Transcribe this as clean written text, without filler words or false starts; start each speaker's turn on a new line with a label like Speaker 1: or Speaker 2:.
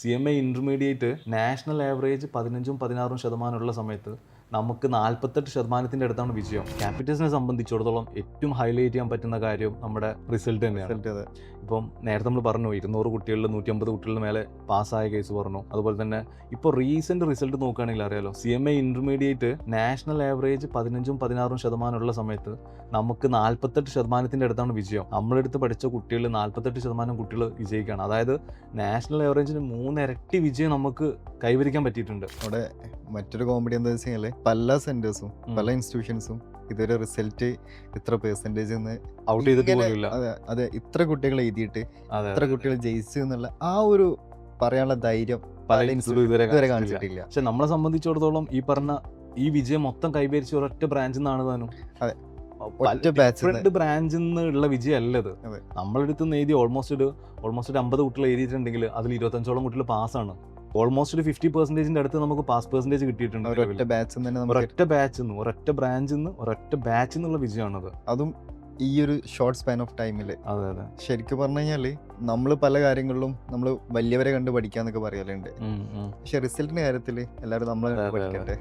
Speaker 1: CMA intermediate national average 15-16% ഉള്ള സമയത്ത് നമുക്ക് 48% അടുത്താണ് വിജയം. ക്യാപിറ്റൽസിനെ സംബന്ധിച്ചിടത്തോളം ഏറ്റവും ഹൈലൈറ്റ് ചെയ്യാൻ പറ്റുന്ന കാര്യം നമ്മുടെ റിസൾട്ട് തന്നെയാണ്. ഇപ്പം നേരത്തെ നമ്മൾ പറഞ്ഞു 200 കുട്ടികളിൽ 150 കുട്ടികളുടെ മേലെ പാസ്സായ കേസ് പറഞ്ഞു. അതുപോലെ തന്നെ ഇപ്പോൾ റീസെന്റ് റിസൾട്ട് നോക്കുകയാണെങ്കിൽ അറിയാലോ, CMA ഇന്റർമീഡിയറ്റ് നാഷണൽ ആവറേജ് 15-16% ഉള്ള സമയത്ത് നമുക്ക് 48% അടുത്താണ് വിജയം. നമ്മളെടുത്ത് പഠിച്ച കുട്ടികളിൽ 48% കുട്ടികൾ വിജയിക്കുകയാണ്. അതായത് നാഷണൽ ആവറേജിന് 3 ഇരട്ടി വിജയം നമുക്ക് കൈവരിക്കാൻ പറ്റിയിട്ടുണ്ട്.
Speaker 2: അവിടെ മറ്റൊരു കോമഡി എന്താ വെച്ച് കഴിഞ്ഞാൽ പല സെന്റേഴ്സും പല ഇൻസ്റ്റിറ്റ്യൂഷൻസും ഇതൊരു റിസൾട്ട് ഇത്ര പെർസെന്റേജ്
Speaker 1: ഔട്ട് ചെയ്തിട്ട് പോലുമില്ല.
Speaker 2: അതെ ഇത്ര കുട്ടികൾ എഴുതിയിട്ട്
Speaker 1: അതെ,
Speaker 2: ഇത്ര കുട്ടികൾ ജയിച്ചു എന്നുള്ള ആ ഒരു പറയാനുള്ള ധൈര്യം
Speaker 1: പല
Speaker 2: പല
Speaker 1: ഇൻസ്റ്റിറ്റ്യൂട്ട്
Speaker 2: ഇൻസ്റ്റിറ്റ്യൂട്ട്
Speaker 1: ഇതുവരെ
Speaker 2: ഇതുവരെ
Speaker 1: കാണിച്ചിട്ടില്ല.
Speaker 2: കാണിച്ചിട്ടില്ല.
Speaker 1: പക്ഷെ നമ്മളെ സംബന്ധിച്ചിടത്തോളം ഈ പറഞ്ഞ ഈ വിജയം മൊത്തം കൈവരിച്ച ഒരൊറ്റ ബ്രാഞ്ചിൽ നിന്നാണ് താനും.
Speaker 2: അതെ. ഒറ്റ batch ന്ന്.
Speaker 1: ഡിഫറെന്റ് ബ്രാഞ്ചിൽ നിന്നുള്ള വിജയം അല്ലത്.
Speaker 2: അതെ.
Speaker 1: നമ്മളെടുത്ത് നിന്ന് എഴുതി ഓൾമോസ്റ്റ് ഒരു 50 കുട്ടികൾ എഴുതിയിട്ടുണ്ടെങ്കിൽ അതിൽ 25ഓളം കുട്ടികൾ പാസ്സാണ്. ഓൾമോസ്റ്റ് ഒരു 50% അടുത്ത് നമുക്ക് പാസ് പെർസെന്റേജ് കിട്ടിയിട്ടുണ്ട്.
Speaker 2: ഒരൊറ്റ ബാച്ച് തന്നെ നമുക്ക്
Speaker 1: ഒരൊറ്റ ബാച്ചിൽ നിന്ന് ഒരൊറ്റ ബ്രാഞ്ചിൽ നിന്ന് ഒരൊറ്റ ബാച്ചിൽ നിന്നുള്ള വിജയമാണത്.
Speaker 2: അതും ഈ ഒരു ഷോർട്ട് സ്പാൻ ഓഫ് ടൈമിൽ
Speaker 1: അതെ അതെ.
Speaker 2: ശരിക്കും പറഞ്ഞു കഴിഞ്ഞാല് നമ്മൾ പല കാര്യങ്ങളിലും നമ്മൾ വലിയവരെ കണ്ട് പഠിക്കാന്നൊക്കെ പറയലുണ്ട്. പക്ഷെ റിസൾട്ടിന്റെ കാര്യത്തിൽ എല്ലാവരും നമ്മളെ
Speaker 1: അതെ, അതെ.
Speaker 2: പഠിക്കട്ടെ.